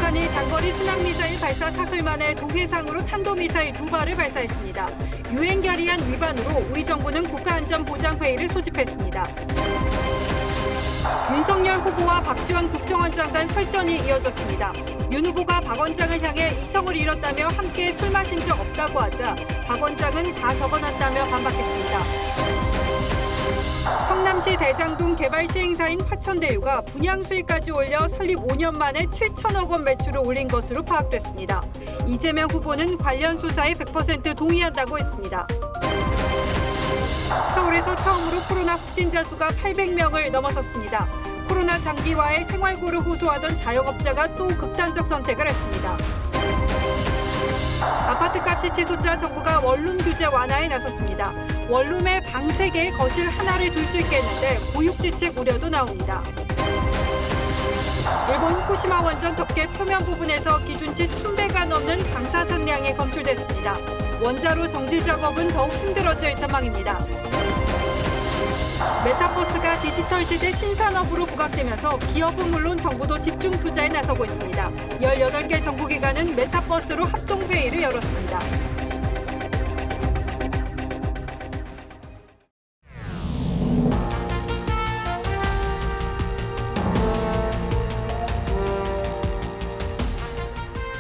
북한이 장거리 순항미사일 발사 사흘 만에 동해상으로 탄도미사일 2발을 발사했습니다. 유엔 결의안 위반으로 우리 정부는 국가안전보장회의를 소집했습니다. 윤석열 후보와 박지원 국정원 장관 설전이 이어졌습니다. 윤 후보가 박 원장을 향해 이성을 잃었다며 함께 술 마신 적 없다고 하자 박 원장은 다 적어놨다며 반박했습니다. 성남시 대장동 개발 시행사인 화천대유가 분양 수익까지 올려 설립 5년 만에 7천억 원 매출을 올린 것으로 파악됐습니다. 이재명 후보는 관련 수사에 100% 동의한다고 했습니다. 서울에서 처음으로 코로나 확진자 수가 800명을 넘어섰습니다. 코로나 장기화에 생활고를 호소하던 자영업자가 또 극단적 선택을 했습니다. 아파트값이 치솟자 정부가 원룸 규제 완화에 나섰습니다. 원룸에 방 3개, 거실 하나를 둘 수 있게 했는데 고육지책 우려도 나옵니다. 일본 후쿠시마 원전 덮개 표면 부분에서 기준치 1000배가 넘는 방사선량이 검출됐습니다. 원자로 정지 작업은 더욱 힘들어질 전망입니다. 메타버스가 디지털 시대 신산업으로 부각되면서 기업은 물론 정부도 집중 투자에 나서고 있습니다. 18개 정부기관은 메타버스로 합동회의를 열었습니다.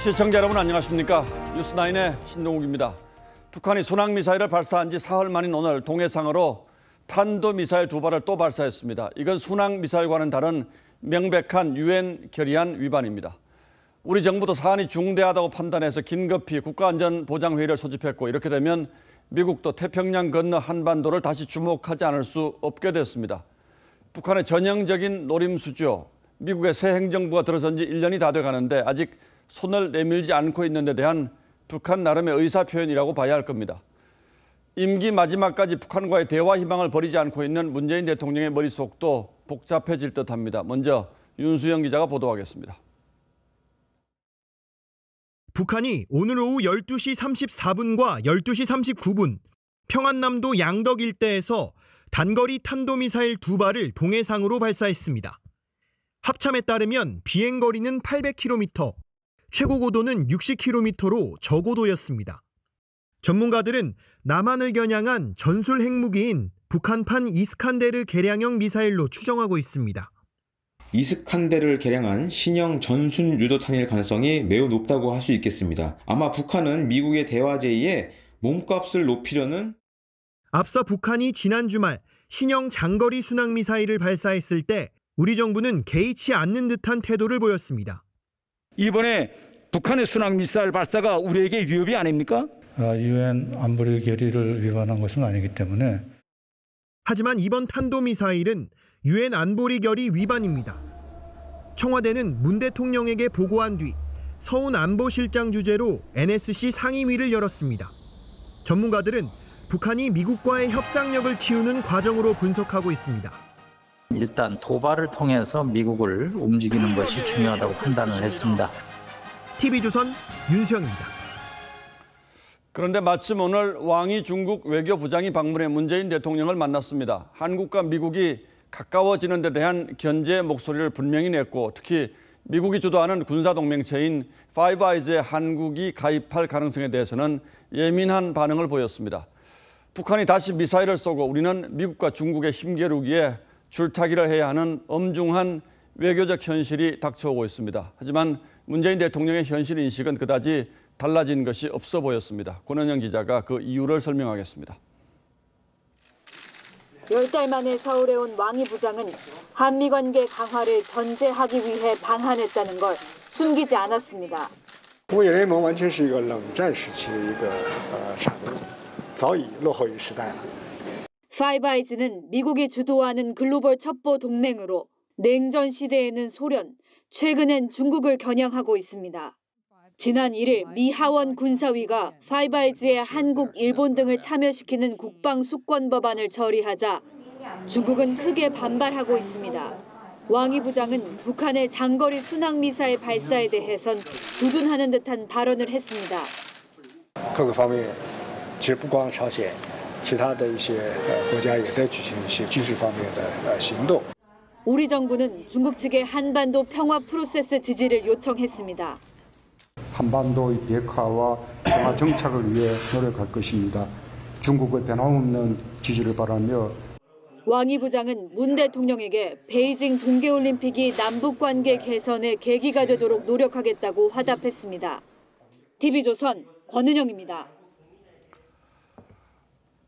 시청자 여러분 안녕하십니까? 뉴스9의 신동욱입니다. 북한이 순항미사일을 발사한 지 사흘 만인 오늘 동해상으로 탄도미사일 2발을 또 발사했습니다. 이건 순항미사일과는 다른 명백한 유엔 결의안 위반입니다. 우리 정부도 사안이 중대하다고 판단해서 긴급히 국가안전보장회의를 소집했고 이렇게 되면 미국도 태평양 건너 한반도를 다시 주목하지 않을 수 없게 됐습니다. 북한의 전형적인 노림수죠. 미국의 새 행정부가 들어선 지 1년이 다 돼가는데 아직 손을 내밀지 않고 있는 데 대한 북한 나름의 의사표현이라고 봐야 할 겁니다. 임기 마지막까지 북한과의 대화 희망을 버리지 않고 있는 문재인 대통령의 머릿속도 복잡해질 듯합니다. 먼저 윤수영 기자가 보도하겠습니다. 북한이 오늘 오후 12시 34분과 12시 39분 평안남도 양덕 일대에서 단거리 탄도미사일 2발을 동해상으로 발사했습니다. 합참에 따르면 비행거리는 800km, 최고 고도는 60km로 저고도였습니다. 전문가들은 남한을 겨냥한 전술 핵무기인 북한판 이스칸데르 개량형 미사일로 추정하고 있습니다. 이스칸데르를 개량한 신형 전순 유도탄일 가능성이 매우 높다고 할 수 있겠습니다. 아마 북한은 미국의 대화 제의에 몸값을 높이려는 앞서 북한이 지난 주말 신형 장거리 순항 미사일을 발사했을 때 우리 정부는 개의치 않는 듯한 태도를 보였습니다. 이번에 북한의 순항 미사일 발사가 우리에게 위협이 아닙니까? 유엔 안보리 결의를 위반한 것은 아니기 때문에. 하지만 이번 탄도미사일은 유엔 안보리 결의 위반입니다. 청와대는 문 대통령에게 보고한 뒤 서훈 안보실장 주재로 NSC 상임위를 열었습니다. 전문가들은 북한이 미국과의 협상력을 키우는 과정으로 분석하고 있습니다. 일단 도발을 통해서 미국을 움직이는 것이 중요하다고 판단을 했습니다. TV조선 윤수영입니다. 그런데 마침 오늘 왕이 중국 외교부장이 방문해 문재인 대통령을 만났습니다. 한국과 미국이 가까워지는 데 대한 견제의 목소리를 분명히 냈고 특히 미국이 주도하는 군사동맹체인 파이브 아이즈에 한국이 가입할 가능성에 대해서는 예민한 반응을 보였습니다. 북한이 다시 미사일을 쏘고 우리는 미국과 중국의 힘겨루기에 줄타기를 해야 하는 엄중한 외교적 현실이 닥쳐오고 있습니다. 하지만 문재인 대통령의 현실 인식은 그다지 달라진 것이 없어 보였습니다. 권은영 기자가 그 이유를 설명하겠습니다. 10달 만에 서울에 온 왕이 부장은 한미 관계 강화를 견제하기 위해 방한했다는 걸 숨기지 않았습니다. 我也认为完全是一个冷战时期的一个产物，早已落后于时代了。 파이브 아이즈는 미국이 주도하는 글로벌 첩보 동맹으로 냉전 시대에는 소련, 최근엔 중국을 겨냥하고 있습니다. 지난 1일 미 하원 군사위가 파이브 아이즈의 한국, 일본 등을 참여시키는 국방 수권 법안을 처리하자 중국은 크게 반발하고 있습니다. 왕이 부장은 북한의 장거리 순항 미사일 발사에 대해선 두둔하는 듯한 발언을 했습니다. 各个方面，其实不光朝鲜，其他的一些国家也在举行一些军事方面的行动。 우리 정부는 중국 측의 한반도 평화 프로세스 지지를 요청했습니다. 한반도의 비핵화와 평화 정착을 위해 노력할 것입니다. 중국의 변함없는 지지를 바라며 왕이 부장은 문 대통령에게 베이징 동계올림픽이 남북관계 개선의 계기가 되도록 노력하겠다고 화답했습니다. TV조선 권은영입니다.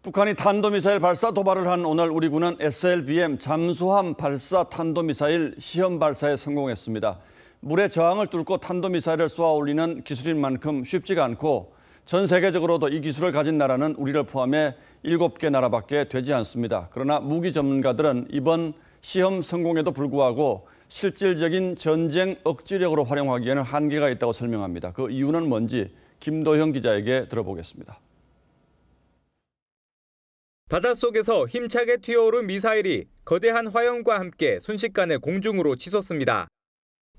북한이 탄도미사일 발사 도발을 한 오늘 우리 군은 SLBM 잠수함 발사 탄도미사일 시험 발사에 성공했습니다. 물의 저항을 뚫고 탄도미사일을 쏘아 올리는 기술인 만큼 쉽지가 않고 전 세계적으로도 이 기술을 가진 나라는 우리를 포함해 7개 나라밖에 되지 않습니다. 그러나 무기 전문가들은 이번 시험 성공에도 불구하고 실질적인 전쟁 억지력으로 활용하기에는 한계가 있다고 설명합니다. 그 이유는 뭔지 김도형 기자에게 들어보겠습니다. 바닷속에서 힘차게 튀어오른 미사일이 거대한 화염과 함께 순식간에 공중으로 치솟습니다.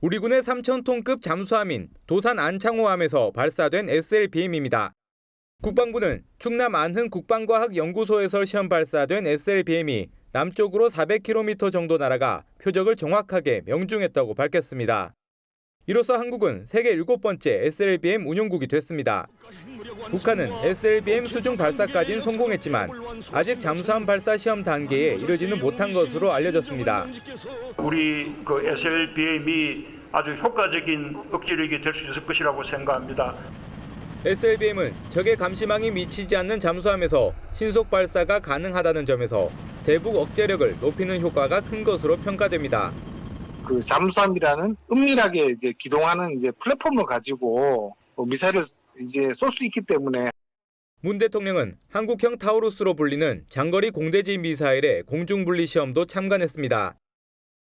우리 군의 3,000톤급 잠수함인 도산 안창호함에서 발사된 SLBM입니다. 국방부는 충남 안흥 국방과학연구소에서 시험 발사된 SLBM이 남쪽으로 400km 정도 날아가 표적을 정확하게 명중했다고 밝혔습니다. 이로써 한국은 세계 7번째 SLBM 운용국이 됐습니다. 북한은 SLBM 수중 발사까지는 성공했지만 아직 잠수함 발사 시험 단계에 이르지는 못한 것으로 알려졌습니다. 우리 SLBM이 아주 효과적인 억지력이 될 수 있을 것이라고 생각합니다. SLBM은 적의 감시망이 미치지 않는 잠수함에서 신속 발사가 가능하다는 점에서 대북 억제력을 높이는 효과가 큰 것으로 평가됩니다. 그 잠수함이라는 은밀하게 기동하는 플랫폼을 가지고 미사일을 쏠 수 있기 때문에 문 대통령은 한국형 타우루스로 불리는 장거리 공대지 미사일의 공중분리 시험도 참관했습니다.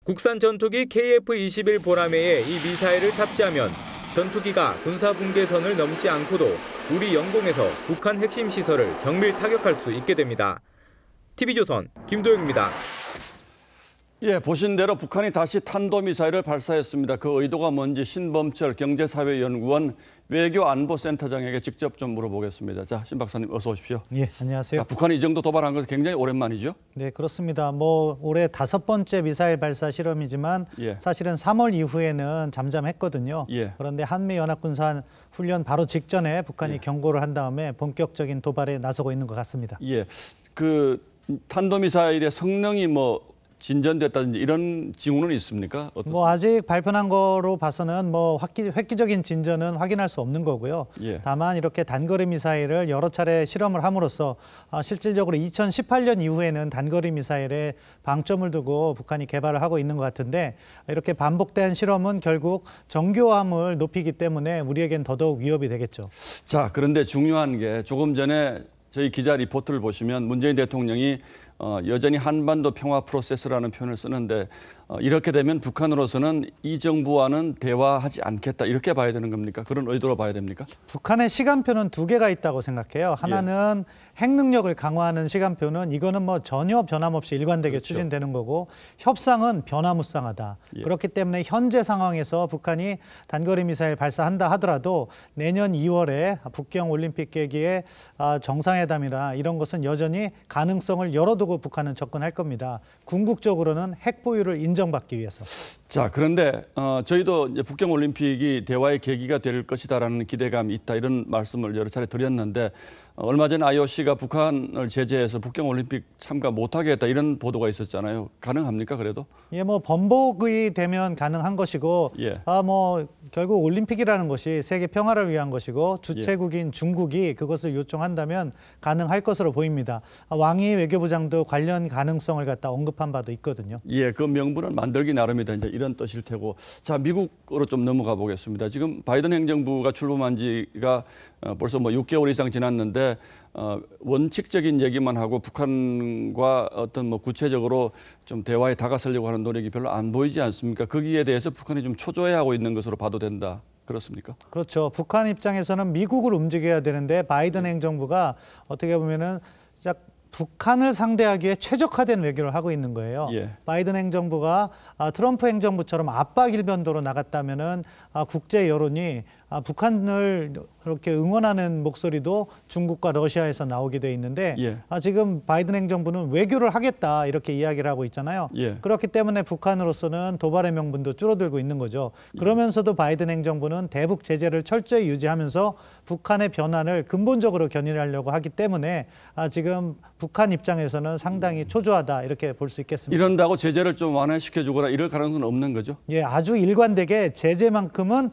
국산 전투기 KF-21 보라매에 이 미사일을 탑재하면 전투기가 군사분계선을 넘지 않고도 우리 영공에서 북한 핵심 시설을 정밀 타격할 수 있게 됩니다. TV조선 김도영입니다. 예, 보신 대로 북한이 다시 탄도미사일을 발사했습니다. 그 의도가 뭔지 신범철 경제사회연구원 외교안보센터장에게 직접 좀 물어보겠습니다. 자, 신 박사님 어서 오십시오. 예, 안녕하세요. 자, 북한이 이 정도 도발한 것은 굉장히 오랜만이죠? 네, 그렇습니다. 올해 5번째 미사일 발사 실험이지만 사실은 3월 이후에는 잠잠했거든요. 그런데 한미연합군사 훈련 바로 직전에 북한이 경고를 한 다음에 본격적인 도발에 나서고 있는 것 같습니다. 예, 그 탄도미사일의 성능이 진전됐다든지 이런 징후는 있습니까? 어떻습니까? 아직 발표한 거로 봐서는 획기적인 진전은 확인할 수 없는 거고요. 다만 이렇게 단거리 미사일을 여러 차례 실험을 함으로써 실질적으로 2018년 이후에는 단거리 미사일에 방점을 두고 북한이 개발을 하고 있는 것 같은데 이렇게 반복된 실험은 결국 정교함을 높이기 때문에 우리에겐 더더욱 위협이 되겠죠. 자, 그런데 중요한 게 조금 전에 저희 기자 리포트를 보시면 문재인 대통령이 여전히 한반도 평화 프로세스라는 표현을 쓰는데 이렇게 되면 북한으로서는 이 정부와는 대화하지 않겠다 이렇게 봐야 되는 겁니까? 그런 의도로 봐야 됩니까? 북한의 시간표는 2개가 있다고 생각해요. 하나는 핵 능력을 강화하는 시간표는 이거는 전혀 변함없이 일관되게 추진되는 거고 협상은 변화무쌍하다. 그렇기 때문에 현재 상황에서 북한이 단거리 미사일 발사한다 하더라도 내년 2월에 북경 올림픽 계기에 정상회담이나 이런 것은 여전히 가능성을 열어두고 북한은 접근할 겁니다. 궁극적으로는 핵 보유를 인정받기 위해서. 자, 그런데 저희도 이제 북경 올림픽이 대화의 계기가 될 것이다라는 기대감이 있다 이런 말씀을 여러 차례 드렸는데 얼마 전 IOC가 북한을 제재해서 북경 올림픽 참가 못하게 했다 이런 보도가 있었잖아요. 가능합니까 그래도? 예, 번복이 되면 가능한 것이고 결국 올림픽이라는 것이 세계 평화를 위한 것이고 주최국인 중국이 그것을 요청한다면 가능할 것으로 보입니다. 왕이 외교부장도 관련 가능성을 갖다 언급한 바도 있거든요. 예, 그 명분은 만들기 나름이다. 이제 이런 뜻일 테고. 자, 미국으로 좀 넘어가 보겠습니다. 지금 바이든 행정부가 출범한 지가 벌써 6개월 이상 지났는데 원칙적인 얘기만 하고 북한과 어떤 구체적으로 좀 대화에 다가서려고 하는 노력이 별로 안 보이지 않습니까? 거기에 대해서 북한이 좀 초조해하고 있는 것으로 봐도 된다. 그렇습니까? 그렇죠. 북한 입장에서는 미국을 움직여야 되는데 바이든 행정부가 어떻게 보면은 북한을 상대하기에 최적화된 외교를 하고 있는 거예요. 바이든 행정부가 트럼프 행정부처럼 압박 일변도로 나갔다면은 국제 여론이 북한을 이렇게 응원하는 목소리도 중국과 러시아에서 나오게 돼 있는데 지금 바이든 행정부는 외교를 하겠다 이렇게 이야기를 하고 있잖아요. 그렇기 때문에 북한으로서는 도발의 명분도 줄어들고 있는 거죠. 그러면서도 바이든 행정부는 대북 제재를 철저히 유지하면서 북한의 변화를 근본적으로 견인하려고 하기 때문에 지금 북한 입장에서는 상당히 초조하다 이렇게 볼 수 있겠습니다. 이런다고 제재를 좀 완화시켜주거나 이럴 가능성은 없는 거죠? 예, 아주 일관되게 제재만큼은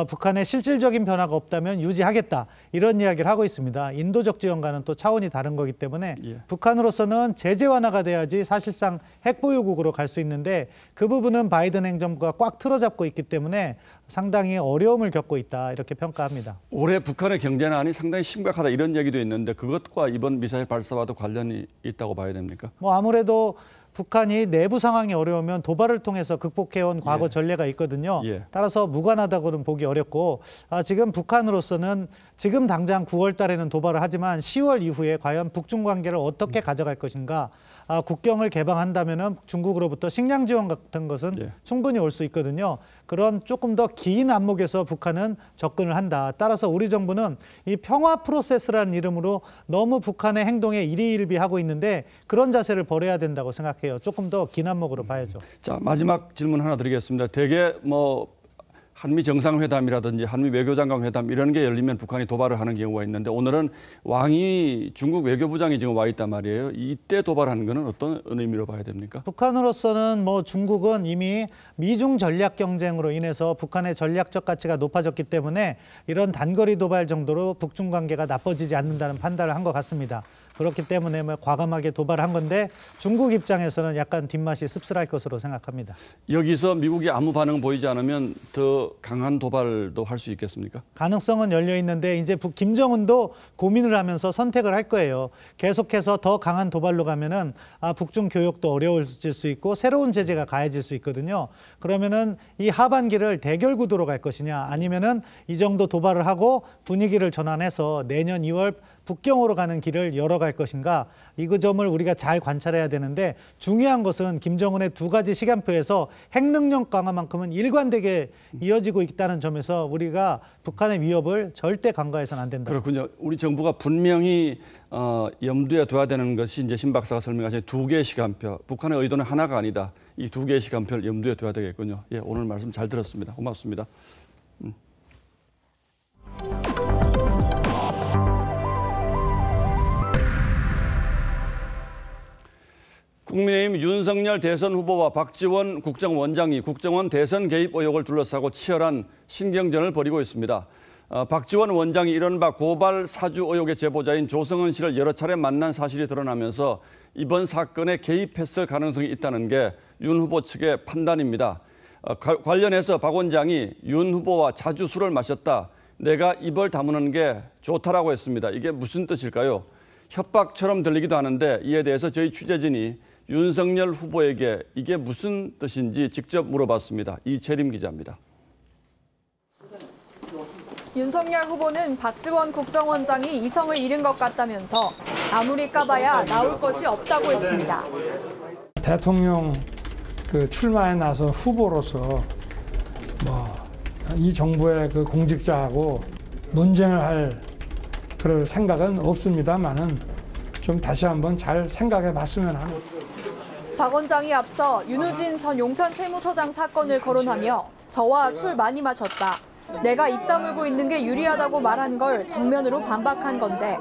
북한의 실질적인 변화가 없다면 유지하겠다 이런 이야기를 하고 있습니다. 인도적 지원과는 또 차원이 다른 거기 때문에 북한으로서는 제재 완화가 돼야지 사실상 핵보유국으로 갈 수 있는데 그 부분은 바이든 행정부가 꽉 틀어잡고 있기 때문에 상당히 어려움을 겪고 있다 이렇게 평가합니다. 올해 북한의 경제난이 상당히 심각하다 이런 얘기도 있는데 그것과 이번 미사일 발사와도 관련이 있다고 봐야 됩니까? 뭐 아무래도 북한이 내부 상황이 어려우면 도발을 통해서 극복해온 과거 전례가 있거든요. 따라서 무관하다고는 보기 어렵고 지금 북한으로서는 지금 당장 9월 달에는 도발을 하지만 10월 이후에 과연 북중 관계를 어떻게 가져갈 것인가 국경을 개방한다면 중국으로부터 식량 지원 같은 것은 충분히 올 수 있거든요. 그런 조금 더 긴 안목에서 북한은 접근을 한다. 따라서 우리 정부는 이 평화 프로세스라는 이름으로 너무 북한의 행동에 일희일비하고 있는데 그런 자세를 버려야 된다고 생각해요. 조금 더 긴 안목으로 봐야죠. 자, 마지막 질문 하나 드리겠습니다. 대개 한미 정상회담이라든지 한미 외교장관 회담 이런 게 열리면 북한이 도발을 하는 경우가 있는데 오늘은 왕이 중국 외교부장이 지금 와 있단 말이에요. 이때 도발하는 거는 어떤 의미로 봐야 됩니까? 북한으로서는 중국은 이미 미중 전략 경쟁으로 인해서 북한의 전략적 가치가 높아졌기 때문에 이런 단거리 도발 정도로 북중 관계가 나빠지지 않는다는 판단을 한 것 같습니다. 그렇기 때문에 과감하게 도발한 건데 중국 입장에서는 약간 뒷맛이 씁쓸할 것으로 생각합니다. 여기서 미국이 아무 반응 보이지 않으면 더 강한 도발도 할 수 있겠습니까? 가능성은 열려 있는데 이제 김정은도 고민을 하면서 선택을 할 거예요. 계속해서 더 강한 도발로 가면은 북중 교역도 어려워질 수 있고 새로운 제재가 가해질 수 있거든요. 그러면은 이 하반기를 대결 구도로 갈 것이냐 아니면은 이 정도 도발을 하고 분위기를 전환해서 내년 2월 북경으로 가는 길을 열어갈 것인가 이 점을 우리가 잘 관찰해야 되는데 중요한 것은 김정은의 두 가지 시간표에서 핵능력 강화만큼은 일관되게 이어지고 있다는 점에서 우리가 북한의 위협을 절대 간과해서는 안 된다. 그렇군요. 우리 정부가 분명히 염두에 둬야 되는 것이 이제 신 박사가 설명하신 두 개의 시간표. 북한의 의도는 하나가 아니다. 이 두 개의 시간표를 염두에 둬야 되겠군요. 예, 오늘 말씀 잘 들었습니다. 고맙습니다. 국민의힘 윤석열 대선 후보와 박지원 국정원장이 국정원 대선 개입 의혹을 둘러싸고 치열한 신경전을 벌이고 있습니다. 박지원 원장이 이른바 고발 사주 의혹의 제보자인 조성은 씨를 여러 차례 만난 사실이 드러나면서 이번 사건에 개입했을 가능성이 있다는 게 윤 후보 측의 판단입니다. 관련해서 박 원장이 윤 후보와 자주 술을 마셨다. 내가 입을 다무는 게 좋다라고 했습니다. 이게 무슨 뜻일까요? 협박처럼 들리기도 하는데 이에 대해서 저희 취재진이 윤석열 후보에게 이게 무슨 뜻인지 직접 물어봤습니다. 이채림 기자입니다. 윤석열 후보는 박지원 국정원장이 이성을 잃은 것 같다면서 아무리 까봐야 나올 것이 없다고 했습니다. 대통령 출마에 나서 후보로서 이 정부의 공직자하고 논쟁을 할 그럴 생각은 없습니다만은 좀 다시 한번 잘 생각해 봤으면 합니다. 박 원장이 앞서 윤우진 전 용산 세무서장 사건을 거론하며 저와 술 많이 마셨다. 내가 입 다물고 있는 게 유리하다고 말한 걸 정면으로 반박한 건데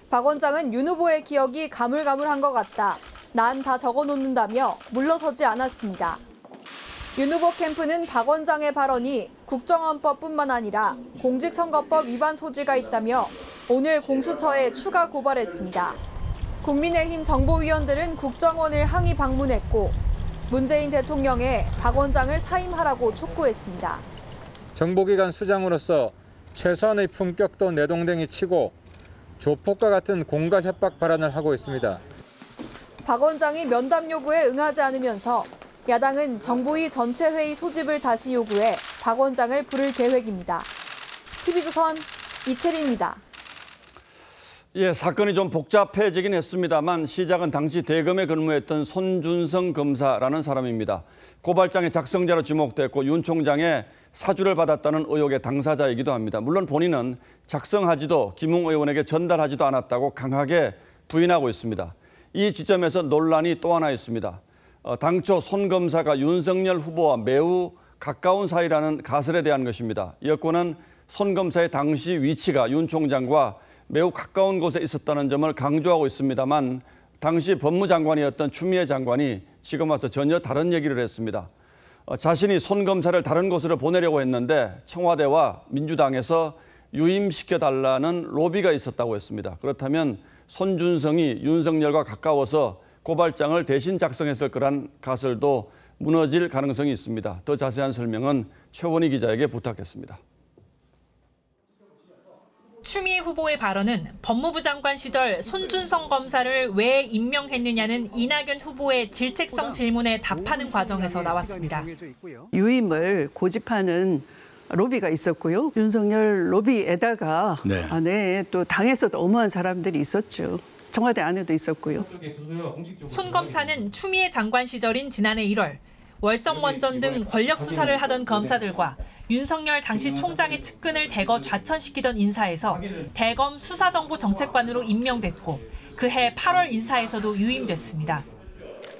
박 원장은 윤 후보의 기억이 가물가물한 것 같다. 난 다 적어놓는다며 물러서지 않았습니다. 윤 후보 캠프는 박 원장의 발언이 국정원법뿐만 아니라 공직선거법 위반 소지가 있다며 오늘 공수처에 추가 고발했습니다. 국민의힘 정보위원들은 국정원을 항의 방문했고 문재인 대통령에 박 원장을 사임하라고 촉구했습니다. 정보기관 수장으로서 최소한의 품격도 내동댕이 치고 조폭과 같은 공갈 협박 발언을 하고 있습니다. 박 원장이 면담 요구에 응하지 않으면서 야당은 정보위 전체 회의 소집을 다시 요구해 박 원장을 부를 계획입니다. TV조선 이채리입니다. 예, 사건이 좀 복잡해지긴 했습니다만 시작은 당시 대검에 근무했던 손준성 검사라는 사람입니다. 고발장의 작성자로 지목됐고 윤 총장의 사주를 받았다는 의혹의 당사자이기도 합니다. 물론 본인은 작성하지도 김웅 의원에게 전달하지도 않았다고 강하게 부인하고 있습니다. 이 지점에서 논란이 또 하나 있습니다. 당초 손 검사가 윤석열 후보와 매우 가까운 사이라는 가설에 대한 것입니다. 여권은 손 검사의 당시 위치가 윤 총장과 매우 가까운 곳에 있었다는 점을 강조하고 있습니다만 당시 법무장관이었던 추미애 장관이 지금 와서 전혀 다른 얘기를 했습니다. 자신이 손 검사를 다른 곳으로 보내려고 했는데 청와대와 민주당에서 유임시켜달라는 로비가 있었다고 했습니다. 그렇다면 손준성이 윤석열과 가까워서 고발장을 대신 작성했을 거란 가설도 무너질 가능성이 있습니다. 더 자세한 설명은 최원희 기자에게 부탁했습니다. 추미애 후보의 발언은 법무부 장관 시절 손준성 검사를 왜 임명했느냐는 이낙연 후보의 질책성 질문에 답하는 과정에서 나왔습니다. 유임을 고집하는 로비가 있었고요. 윤석열 로비에다가 또 당에서도 어마어마한 사람들이 있었죠. 청와대 안에도 있었고요. 손 검사는 추미애 장관 시절인 지난해 1월 월성원전 등 권력 수사를 하던 검사들과 윤석열 당시 총장의 측근을 대거 좌천시키던 인사에서 대검 수사정보정책관으로 임명됐고 그해 8월 인사에서도 유임됐습니다.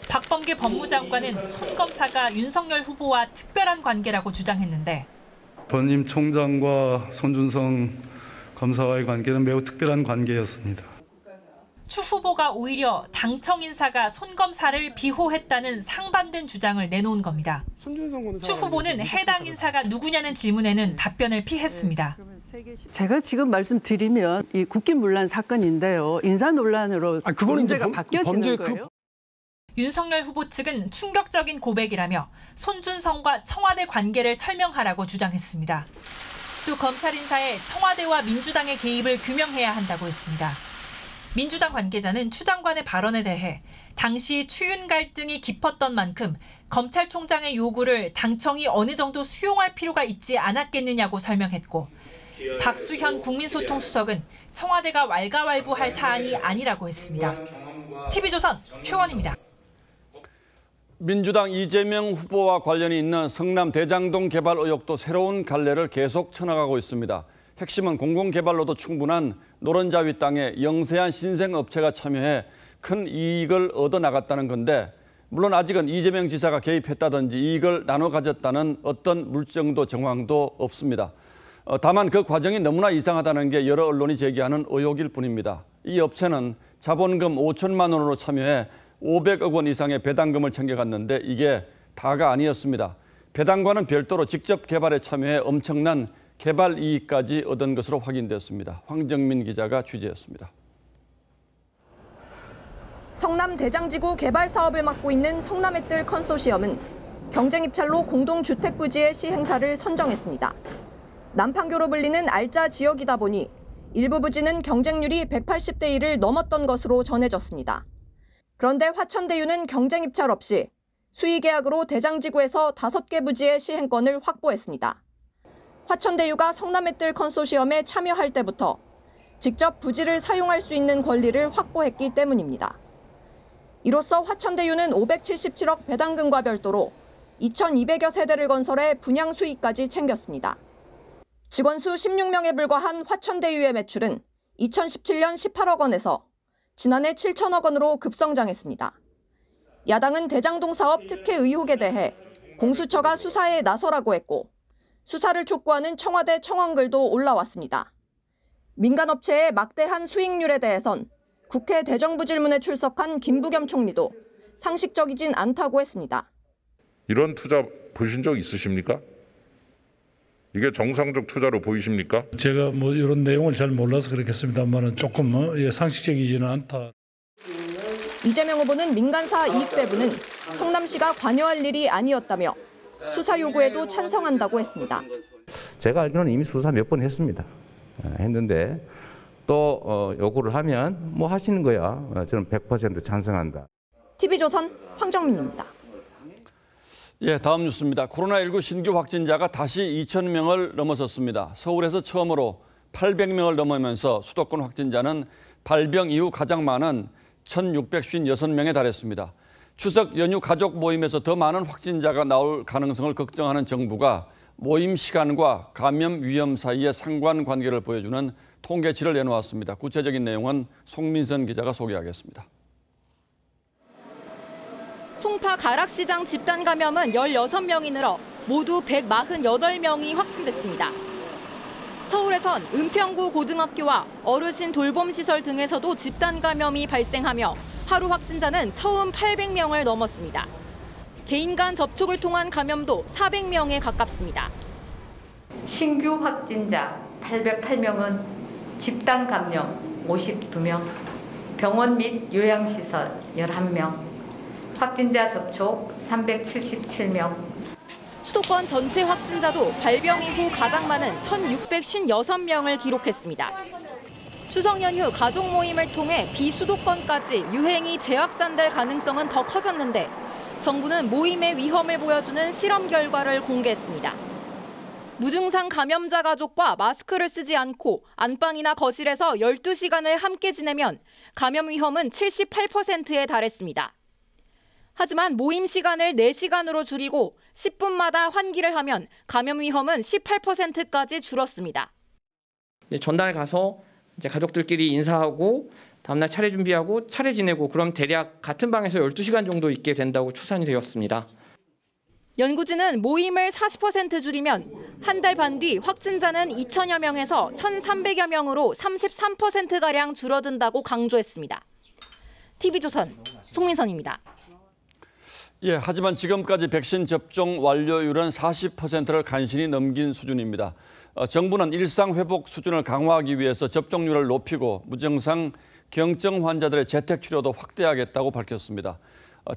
박범계 법무장관은 손 검사가 윤석열 후보와 특별한 관계라고 주장했는데 전임 총장과 손준성 검사와의 관계는 매우 특별한 관계였습니다. 추 후보가 오히려 당청 인사가 손 검사를 비호했다는 상반된 주장을 내놓은 겁니다. 추 후보는 해당 인사가 누구냐는 질문에는 답변을 피했습니다. 제가 지금 말씀드리면 이 국기문란 사건인데요. 인사 논란으로 문제가 바뀌어지는 거예요. 윤석열 후보 측은 충격적인 고백이라며 손준성과 청와대 관계를 설명하라고 주장했습니다. 또 검찰 인사에 청와대와 민주당의 개입을 규명해야 한다고 했습니다. 민주당 관계자는 추 장관의 발언에 대해 당시 추윤 갈등이 깊었던 만큼 검찰총장의 요구를 당청이 어느 정도 수용할 필요가 있지 않았겠느냐고 설명했고 박수현 국민소통수석은 청와대가 왈가왈부할 사안이 아니라고 했습니다. TV조선 최원입니다. 민주당 이재명 후보와 관련이 있는 성남 대장동 개발 의혹도 새로운 갈래를 계속 쳐나가고 있습니다. 핵심은 공공개발로도 충분한 노른자위 땅에 영세한 신생업체가 참여해 큰 이익을 얻어나갔다는 건데 물론 아직은 이재명 지사가 개입했다든지 이익을 나눠 가졌다는 어떤 물증도 정황도 없습니다. 다만 그 과정이 너무나 이상하다는 게 여러 언론이 제기하는 의혹일 뿐입니다. 이 업체는 자본금 5천만 원으로 참여해 500억 원 이상의 배당금을 챙겨갔는데 이게 다가 아니었습니다. 배당과는 별도로 직접 개발에 참여해 엄청난 개발 이익까지 얻은 것으로 확인됐습니다. 황정민 기자가 취재했습니다. 성남 대장지구 개발 사업을 맡고 있는 성남의뜰 컨소시엄은 경쟁 입찰로 공동주택 부지의 시행사를 선정했습니다. 남판교로 불리는 알짜 지역이다 보니 일부 부지는 경쟁률이 180대 1을 넘었던 것으로 전해졌습니다. 그런데 화천대유는 경쟁 입찰 없이 수의계약으로 대장지구에서 5개 부지의 시행권을 확보했습니다. 화천대유가 성남의뜰 컨소시엄에 참여할 때부터 직접 부지를 사용할 수 있는 권리를 확보했기 때문입니다. 이로써 화천대유는 577억 배당금과 별도로 2,200여 세대를 건설해 분양 수익까지 챙겼습니다. 직원 수 16명에 불과한 화천대유의 매출은 2017년 18억 원에서 지난해 7천억 원으로 급성장했습니다. 야당은 대장동 사업 특혜 의혹에 대해 공수처가 수사에 나서라고 했고 수사를 촉구하는 청와대 청원글도 올라왔습니다. 민간업체의 막대한 수익률에 대해선 국회 대정부 질문에 출석한 김부겸 총리도 상식적이진 않다고 했습니다. 이런 투자 보신 적 있으십니까? 이게 정상적 투자로 보이십니까? 제가 이런 내용을 잘 몰라서 그렇겠습니다만 조금 상식적이지는 않다. 이재명 후보는 민간사 이익 배분은 성남시가 관여할 일이 아니었다며 수사 요구에도 찬성한다고 했습니다. 제가 알기로는 이미 수사 몇 번 했습니다. 했는데 또 요구를 하면 하시는 거야. 저는 100% 찬성한다. TV조선 황정민입니다. 예, 다음 뉴스입니다. 코로나19 신규 확진자가 다시 2,000명을 넘어섰습니다. 서울에서 처음으로 800명을 넘으면서 수도권 확진자는 발병 이후 가장 많은 1,656명에 달했습니다. 추석 연휴 가족 모임에서 더 많은 확진자가 나올 가능성을 걱정하는 정부가 모임 시간과 감염 위험 사이의 상관관계를 보여주는 통계치를 내놓았습니다. 구체적인 내용은 송민선 기자가 소개하겠습니다. 송파 가락시장 집단 감염은 16명이 늘어 모두 148명이 확진됐습니다. 서울에선 은평구 고등학교와 어르신 돌봄시설 등에서도 집단 감염이 발생하며 하루 확진자는 처음 800명을 넘었습니다. 개인 간 접촉을 통한 감염도 400명에 가깝습니다. 신규 확진자 808명은 집단 감염 52명, 병원 및 요양시설 11명, 확진자 접촉 377명. 수도권 전체 확진자도 발병 이후 가장 많은 1,656명을 기록했습니다. 추석 연휴 가족 모임을 통해 비수도권까지 유행이 재확산될 가능성은 더 커졌는데 정부는 모임의 위험을 보여주는 실험 결과를 공개했습니다. 무증상 감염자 가족과 마스크를 쓰지 않고 안방이나 거실에서 12시간을 함께 지내면 감염 위험은 78%에 달했습니다. 하지만 모임 시간을 4시간으로 줄이고 10분마다 환기를 하면 감염 위험은 18%까지 줄었습니다. 전날 가서 이제 가족들끼리 인사하고 다음날 차례 준비하고 차례 지내고 그럼 대략 같은 방에서 12시간 정도 있게 된다고 추산이 되었습니다. 연구진은 모임을 40% 줄이면 한 달 반 뒤 확진자는 2천여 명에서 1,300여 명으로 33%가량 줄어든다고 강조했습니다. TV조선 송민선입니다. 예, 하지만 지금까지 백신 접종 완료율은 40%를 간신히 넘긴 수준입니다. 정부는 일상 회복 수준을 강화하기 위해서 접종률을 높이고 무증상 경증 환자들의 재택 치료도 확대하겠다고 밝혔습니다.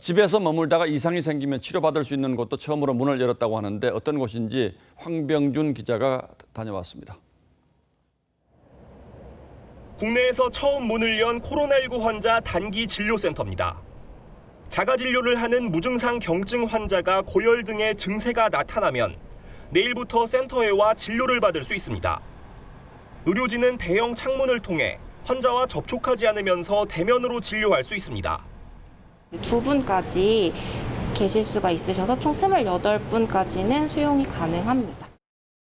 집에서 머물다가 이상이 생기면 치료받을 수 있는 곳도 처음으로 문을 열었다고 하는데 어떤 곳인지 황병준 기자가 다녀왔습니다. 국내에서 처음 문을 연 코로나19 환자 단기 진료센터입니다. 자가 진료를 하는 무증상 경증 환자가 고열 등의 증세가 나타나면 내일부터 센터에 와 진료를 받을 수 있습니다. 의료진은 대형 창문을 통해 환자와 접촉하지 않으면서 대면으로 진료할 수 있습니다. 2분까지 계실 수가 있으셔서 총 28분까지는 수용이 가능합니다.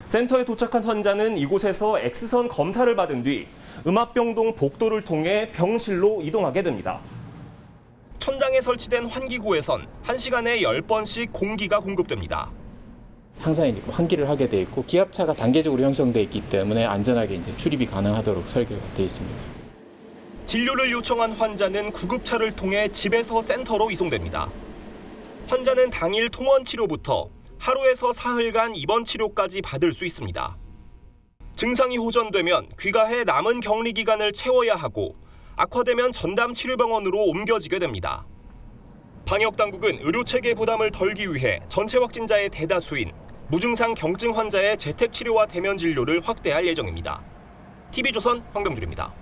센터에 도착한 환자는 이곳에서 X선 검사를 받은 뒤 음압병동 복도를 통해 병실로 이동하게 됩니다. 천장에 설치된 환기구에선 1시간에 10번씩 공기가 공급됩니다. 항상 이제 환기를 하게 돼 있고 기압차가 단계적으로 형성돼 있기 때문에 안전하게 이제 출입이 가능하도록 설계가 돼 있습니다. 진료를 요청한 환자는 구급차를 통해 집에서 센터로 이송됩니다. 환자는 당일 통원 치료부터 하루에서 사흘간 입원 치료까지 받을 수 있습니다. 증상이 호전되면 귀가해 남은 격리 기간을 채워야 하고 악화되면 전담 치료병원으로 옮겨지게 됩니다. 방역당국은 의료체계 부담을 덜기 위해 전체 확진자의 대다수인 무증상 경증 환자의 재택치료와 대면 진료를 확대할 예정입니다. TV조선 황병준입니다.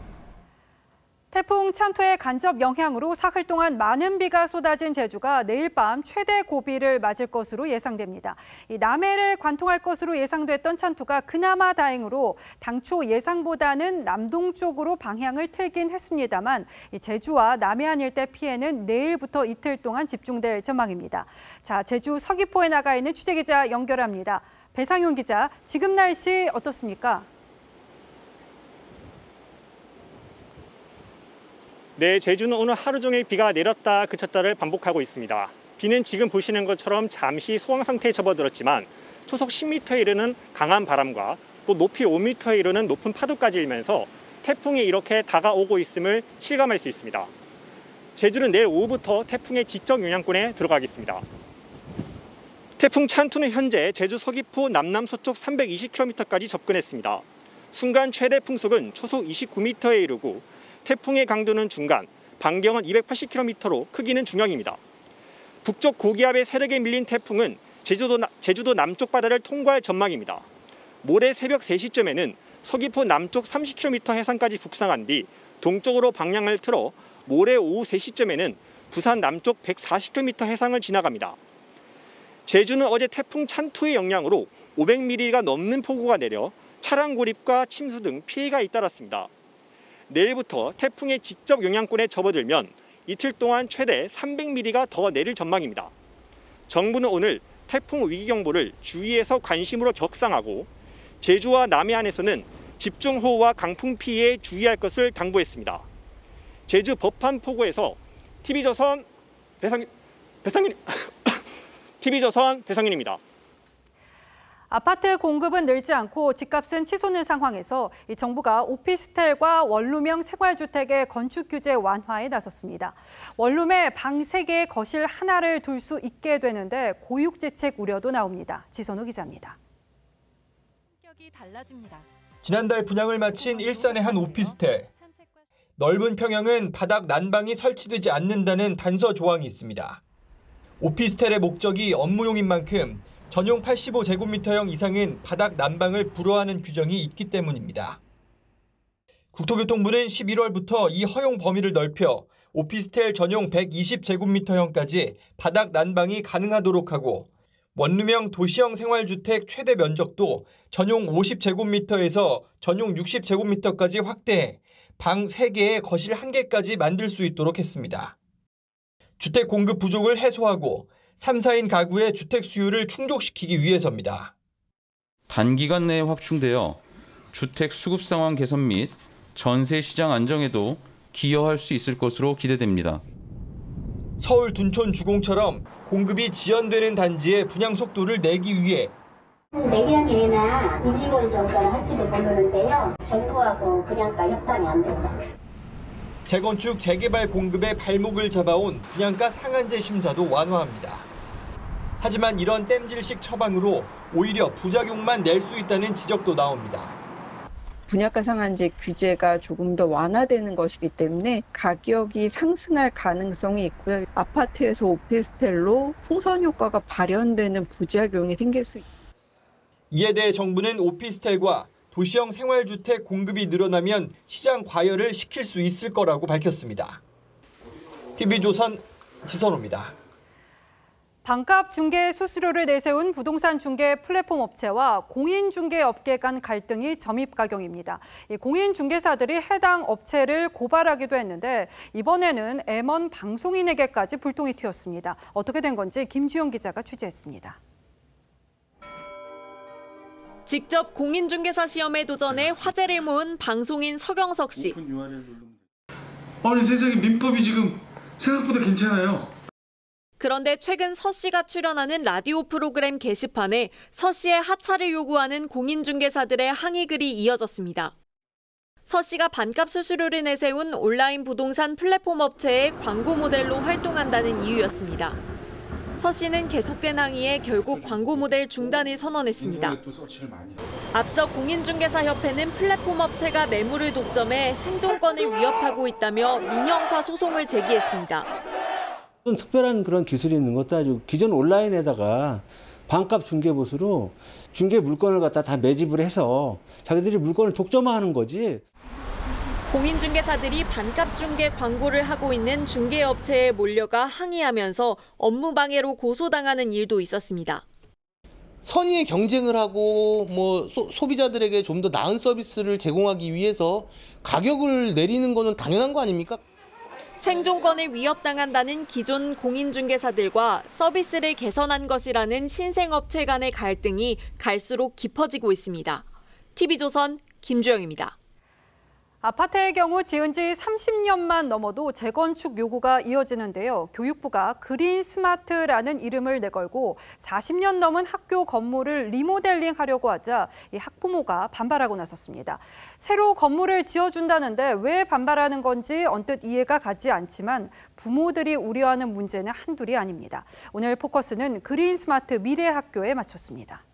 태풍 찬투의 간접 영향으로 사흘 동안 많은 비가 쏟아진 제주가 내일 밤 최대 고비를 맞을 것으로 예상됩니다. 이 남해를 관통할 것으로 예상됐던 찬투가 그나마 다행으로 당초 예상보다는 남동쪽으로 방향을 틀긴 했습니다만 이 제주와 남해안 일대 피해는 내일부터 이틀 동안 집중될 전망입니다. 자, 제주 서귀포에 나가 있는 취재기자 연결합니다. 배상윤 기자, 지금 날씨 어떻습니까? 네, 제주는 오늘 하루 종일 비가 내렸다 그쳤다를 반복하고 있습니다. 비는 지금 보시는 것처럼 잠시 소강 상태에 접어들었지만 초속 10m에 이르는 강한 바람과 또 높이 5m에 이르는 높은 파도까지 일면서 태풍이 이렇게 다가오고 있음을 실감할 수 있습니다. 제주는 내일 오후부터 태풍의 지적 영향권에 들어가겠습니다. 태풍 찬투는 현재 제주 서귀포 남남서쪽 320km까지 접근했습니다. 순간 최대 풍속은 초속 29m에 이르고 태풍의 강도는 중간, 반경은 280km로 크기는 중형입니다. 북쪽 고기압의 세력에 밀린 태풍은 제주도 남쪽 바다를 통과할 전망입니다. 모레 새벽 3시쯤에는 서귀포 남쪽 30km 해상까지 북상한 뒤 동쪽으로 방향을 틀어 모레 오후 3시쯤에는 부산 남쪽 140km 해상을 지나갑니다. 제주는 어제 태풍 찬투의 영향으로 500mm가 넘는 폭우가 내려 차량 고립과 침수 등 피해가 잇따랐습니다. 내일부터 태풍의 직접 영향권에 접어들면 이틀 동안 최대 300mm가 더 내릴 전망입니다. 정부는 오늘 태풍 위기경보를 주위에서 관심으로 격상하고 제주와 남해안에서는 집중호우와 강풍 피해에 주의할 것을 당부했습니다. 제주 법한포구에서 TV조선 배상윤입니다. 아파트 공급은 늘지 않고 집값은 치솟는 상황에서 정부가 오피스텔과 원룸형 생활주택의 건축 규제 완화에 나섰습니다. 원룸에 방 3개의 거실 하나를 둘 수 있게 되는데 고육지책 우려도 나옵니다. 지선우 기자입니다. 성격이 달라집니다. 지난달 분양을 마친 일산의 한 오피스텔. 넓은 평형은 바닥 난방이 설치되지 않는다는 단서 조항이 있습니다. 오피스텔의 목적이 업무용인 만큼 전용 85제곱미터형 이상은 바닥 난방을 불허하는 규정이 있기 때문입니다. 국토교통부는 11월부터 이 허용 범위를 넓혀 오피스텔 전용 120제곱미터형까지 바닥 난방이 가능하도록 하고 원룸형 도시형 생활주택 최대 면적도 전용 50제곱미터에서 전용 60제곱미터까지 확대해 방 3개에 거실 1개까지 만들 수 있도록 했습니다. 주택 공급 부족을 해소하고 3, 4인 가구의 주택 수요를 충족시키기 위해서입니다. 단기간 내에 확충되어 주택 수급 상황 개선 및 전세 시장 안정에도 기여할 수 있을 것으로 기대됩니다. 서울 둔촌 주공처럼 공급이 지연되는 단지의 분양 속도를 내기 위해 내년에나 1, 2월 정도는 할지도 모르는데요. 정부하고 분양가 협상이 안 돼서. 재건축, 재개발 공급에 발목을 잡아온 분양가 상한제 심사도 완화합니다. 하지만 이런 땜질식 처방으로 오히려 부작용만 낼 수 있다는 지적도 나옵니다. 분양가 상한제 규제가 조금 더 완화되는 것이기 때문에 가격이 상승할 가능성이 있고요. 아파트에서 오피스텔로 풍선 효과가 발현되는 부작용이 생길 수 있습니다. 이에 대해 정부는 오피스텔과 도시형 생활주택 공급이 늘어나면 시장 과열을 시킬 수 있을 거라고 밝혔습니다. TV조선 지선호입니다. 반값 중개 수수료를 내세운 부동산 중개 플랫폼 업체와 공인중개 업계 간 갈등이 점입가경입니다. 공인중개사들이 해당 업체를 고발하기도 했는데 이번에는 M1 방송인에게까지 불똥이 튀었습니다. 어떻게 된 건지 김주영 기자가 취재했습니다. 직접 공인중개사 시험에 도전해 화제를 모은 방송인 서경석 씨. 아니 세상에 민법이 지금 생각보다 괜찮아요. 그런데 최근 서 씨가 출연하는 라디오 프로그램 게시판에 서 씨의 하차를 요구하는 공인중개사들의 항의글이 이어졌습니다. 서 씨가 반값 수수료를 내세운 온라인 부동산 플랫폼 업체의 광고 모델로 활동한다는 이유였습니다. 서 씨는 계속된 항의에 결국 광고 모델 중단을 선언했습니다. 앞서 공인중개사협회는 플랫폼 업체가 매물을 독점해 생존권을 위협하고 있다며 민형사 소송을 제기했습니다. 특별한 그런 기술이 있는 것도 아니고 기존 온라인에다가 반값 중개봇으로 중개 물건을 갖다 다 매집을 해서 자기들이 물건을 독점화하는 거지. 공인중개사들이 반값 중개 광고를 하고 있는 중개업체에 몰려가 항의하면서 업무 방해로 고소당하는 일도 있었습니다. 선의의 경쟁을 하고 소비자들에게 좀 더 나은 서비스를 제공하기 위해서 가격을 내리는 거는 당연한 거 아닙니까? 생존권을 위협당한다는 기존 공인중개사들과 서비스를 개선한 것이라는 신생업체 간의 갈등이 갈수록 깊어지고 있습니다. TV조선 김주영입니다. 아파트의 경우 지은 지 30년만 넘어도 재건축 요구가 이어지는데요. 교육부가 그린 스마트라는 이름을 내걸고 40년 넘은 학교 건물을 리모델링하려고 하자 이 학부모가 반발하고 나섰습니다. 새로 건물을 지어준다는데 왜 반발하는 건지 언뜻 이해가 가지 않지만 부모들이 우려하는 문제는 한둘이 아닙니다. 오늘 포커스는 그린 스마트 미래학교에 맞췄습니다.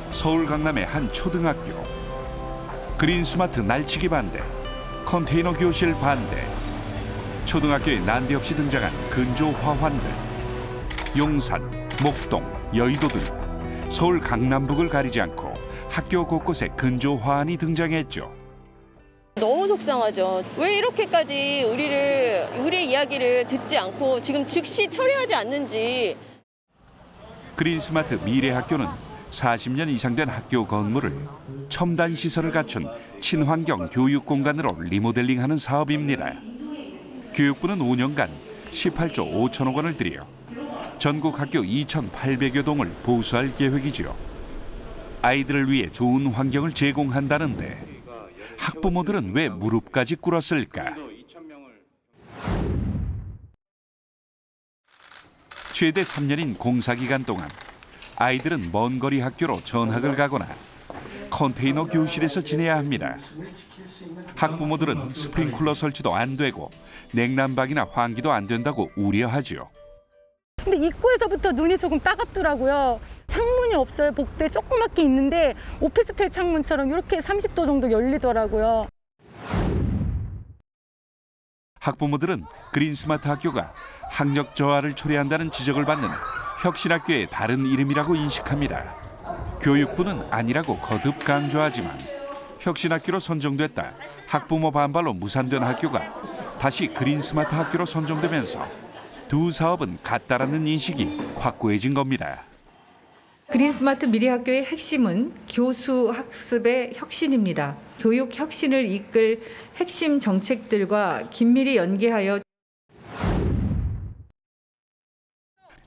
서울 강남의 한 초등학교. 그린 스마트 날치기 반대, 컨테이너 교실 반대, 초등학교에 난데없이 등장한 근조 화환들, 용산, 목동, 여의도 등 서울 강남북을 가리지 않고 학교 곳곳에 근조 화환이 등장했죠. 너무 속상하죠. 왜 이렇게까지 우리의 이야기를 듣지 않고 지금 즉시 처리하지 않는지. 그린 스마트 미래학교는 40년 이상 된 학교 건물을 첨단 시설을 갖춘 친환경 교육 공간으로 리모델링하는 사업입니다. 교육부는 5년간 18조 5천억 원을 들여 전국 학교 2,800여 동을 보수할 계획이죠. 아이들을 위해 좋은 환경을 제공한다는데 학부모들은 왜 무릎까지 꿇었을까? 최대 3년인 공사 기간 동안 아이들은 먼 거리 학교로 전학을 가거나 컨테이너 교실에서 지내야 합니다. 학부모들은 스프링클러 설치도 안 되고 냉난방이나 환기도 안 된다고 우려하죠. 근데 입구에서부터 눈이 조금 따갑더라고요. 창문이 없어요. 복도에 조그맣게 있는데 오피스텔 창문처럼 이렇게 30도 정도 열리더라고요. 학부모들은 그린스마트 학교가 학력 저하를 초래한다는 지적을 받는 혁신학교의 다른 이름이라고 인식합니다. 교육부는 아니라고 거듭 강조하지만 혁신학교로 선정됐다 학부모 반발로 무산된 학교가 다시 그린스마트 학교로 선정되면서 두 사업은 같다라는 인식이 확고해진 겁니다. 그린스마트 미래학교의 핵심은 교수 학습의 혁신입니다. 교육 혁신을 이끌 핵심 정책들과 긴밀히 연계하여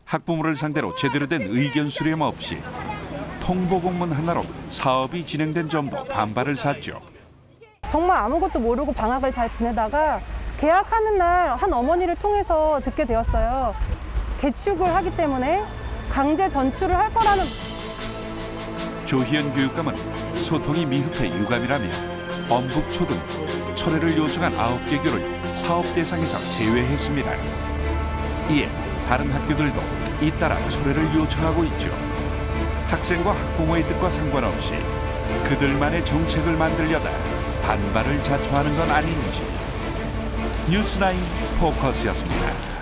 학부모를 상대로 제대로 된 의견 수렴 없이 통보 공문 하나로 사업이 진행된 점도 반발을 샀죠. 정말 아무것도 모르고 방학을 잘 지내다가 개학하는 날 한 어머니를 통해서 듣게 되었어요. 개축을 하기 때문에 강제 전출을 할 거라는. 조희연 교육감은 소통이 미흡해 유감이라며 엄북, 초등, 철회를 요청한 9개 교를 사업 대상에서 제외했습니다. 이에 다른 학교들도 잇따라 철회를 요청하고 있죠. 학생과 학부모의 뜻과 상관없이 그들만의 정책을 만들려다 반발을 자초하는 건 아닌지. 뉴스9 포커스였습니다.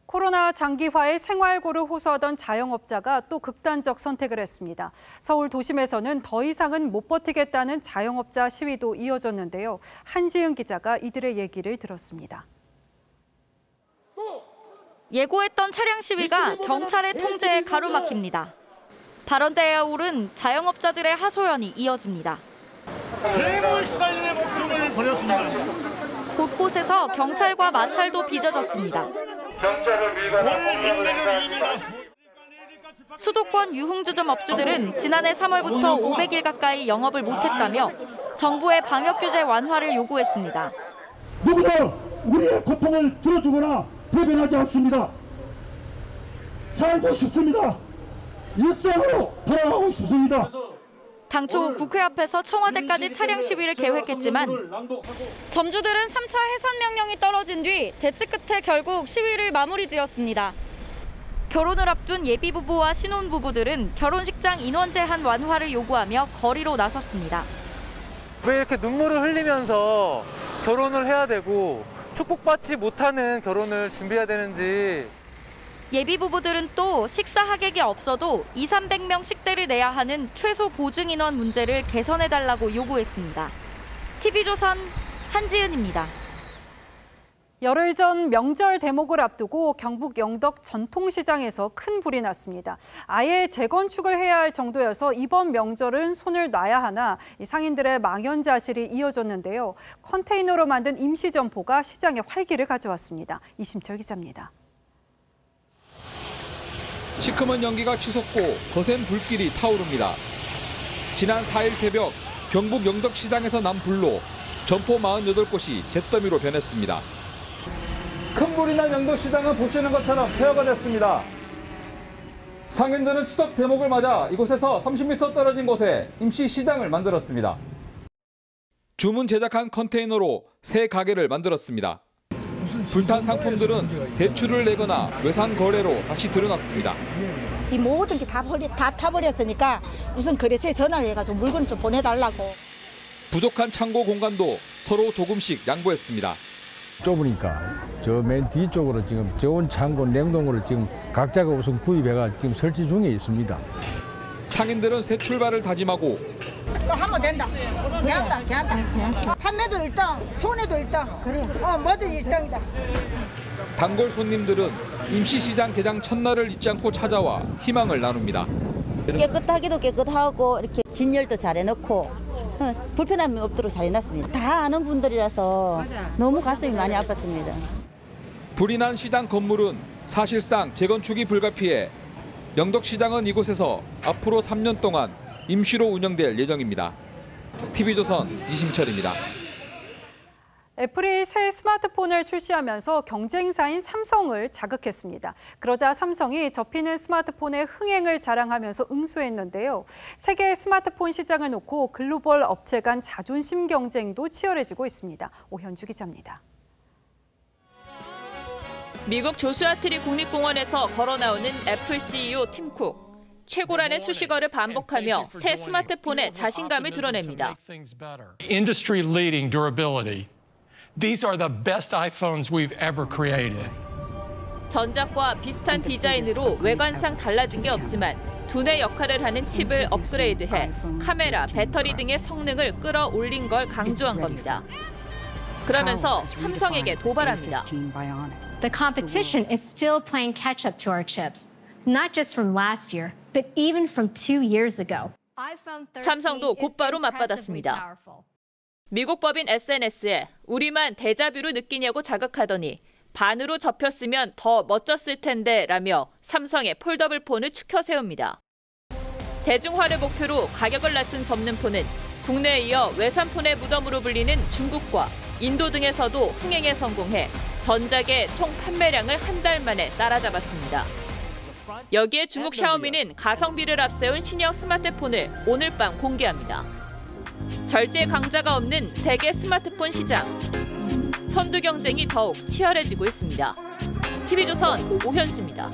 코로나 장기화에 생활고를 호소하던 자영업자가 또 극단적 선택을 했습니다. 서울 도심에서는 더 이상은 못 버티겠다는 자영업자 시위도 이어졌는데요. 한지은 기자가 이들의 얘기를 들었습니다. 예고했던 차량 시위가 경찰의 통제에 가로막힙니다. 발언대에 오른 자영업자들의 하소연이 이어집니다. 세월 시달림의 목숨을 버렸습니다. 곳곳에서 경찰과 마찰도 빚어졌습니다. 수도권 유흥주점 업주들은 지난해 3월부터 500일 가까이 영업을 못했다며 정부의 방역규제 완화를 요구했습니다. 누구도 우리의 고통을 들어주거나 대변하지 않습니다. 살고 싶습니다. 일상으로 돌아가고 싶습니다. 당초 국회 앞에서 청와대까지 차량 시위를 계획했지만 점주들은 3차 해산 명령이 떨어진 뒤 대치 끝에 결국 시위를 마무리 지었습니다. 결혼을 앞둔 예비부부와 신혼부부들은 결혼식장 인원 제한 완화를 요구하며 거리로 나섰습니다. 왜 이렇게 눈물을 흘리면서 결혼을 해야 되고 축복받지 못하는 결혼을 준비해야 되는지. 예비부부들은 또 식사 하객이 없어도 200~300명 식대를 내야 하는 최소 보증 인원 문제를 개선해달라고 요구했습니다. TV조선 한지은입니다. 열흘 전 명절 대목을 앞두고 경북 영덕 전통시장에서 큰 불이 났습니다. 아예 재건축을 해야 할 정도여서 이번 명절은 손을 놔야 하나 상인들의 망연자실이 이어졌는데요. 컨테이너로 만든 임시점포가 시장에 활기를 가져왔습니다. 이심철 기자입니다. 시커먼 연기가 치솟고 거센 불길이 타오릅니다. 지난 4일 새벽 경북 영덕시장에서 난 불로 점포 48곳이 잿더미로 변했습니다. 큰 불이 난 영덕시장은 보시는 것처럼 폐허가 됐습니다. 상인들은 추석 대목을 맞아 이곳에서 30m 떨어진 곳에 임시 시장을 만들었습니다. 주문 제작한 컨테이너로 새 가게를 만들었습니다. 불탄 상품들은 대출을 내거나 외상 거래로 다시 드러났습니다. 이 모든 게 다 타버렸으니까 우선 거래소에 전화를 해가지고 물건 좀 보내달라고. 부족한 창고 공간도 서로 조금씩 양보했습니다. 좁으니까 저 맨 뒤쪽으로 지금 저온 창고 냉동고를 지금 각자가 우선 구입해가 지금 설치 중에 있습니다. 상인들은 새 출발을 다짐하고 또 하면 된다. 괜찮다. 판매도 1등, 손해도 1등. 그래. 뭐든 1등이다. 단골 손님들은 임시시장 개장 첫날을 잊지 않고 찾아와 희망을 나눕니다. 깨끗하기도 깨끗하고 이렇게 진열도 잘 해놓고 불편함이 없도록 잘 해놨습니다. 다 아는 분들이라서 너무 가슴이 많이 아팠습니다. 불이 난 시장 건물은 사실상 재건축이 불가피해 영덕시장은 이곳에서 앞으로 3년 동안 임시로 운영될 예정입니다. TV조선 이심철입니다. 애플이 새 스마트폰을 출시하면서 경쟁사인 삼성을 자극했습니다. 그러자 삼성이 접히는 스마트폰의 흥행을 자랑하면서 응수했는데요. 세계 스마트폰 시장을 놓고 글로벌 업체 간 자존심 경쟁도 치열해지고 있습니다. 오현주 기자입니다. 미국 조슈아 트리 국립공원에서 걸어 나오는 애플 CEO 팀 쿡. 최고라는 수식어를 반복하며 새 스마트폰에 자신감을 드러냅니다. Industry-leading durability. These are the best iPhones we've ever created. 전작과 비슷한 디자인으로 외관상 달라진 게 없지만 두뇌 역할을 하는 칩을 업그레이드해 카메라, 배터리 등의 성능을 끌어올린 걸 강조한 겁니다. 그러면서 삼성에게 도발합니다. The competition is still playing catch-up to our chips, not just from last year, but even from 2 years ago. 삼성도 곧바로 맞받았습니다. 미국 법인 SNS에 우리만 데자뷰로 느끼냐고 자극하더니 반으로 접혔으면 더 멋졌을 텐데 라며 삼성의 폴더블 폰을 추켜 세웁니다. 대중화를 목표로 가격을 낮춘 접는폰은 국내에 이어 외산폰의 무덤으로 불리는 중국과 인도 등에서도 흥행에 성공해 전작의 총 판매량을 한 달 만에 따라잡았습니다. 여기에 중국 샤오미는 가성비를 앞세운 신형 스마트폰을 오늘 밤 공개합니다. 절대 강자가 없는 세계 스마트폰 시장. 선두 경쟁이 더욱 치열해지고 있습니다. TV조선 오현주입니다.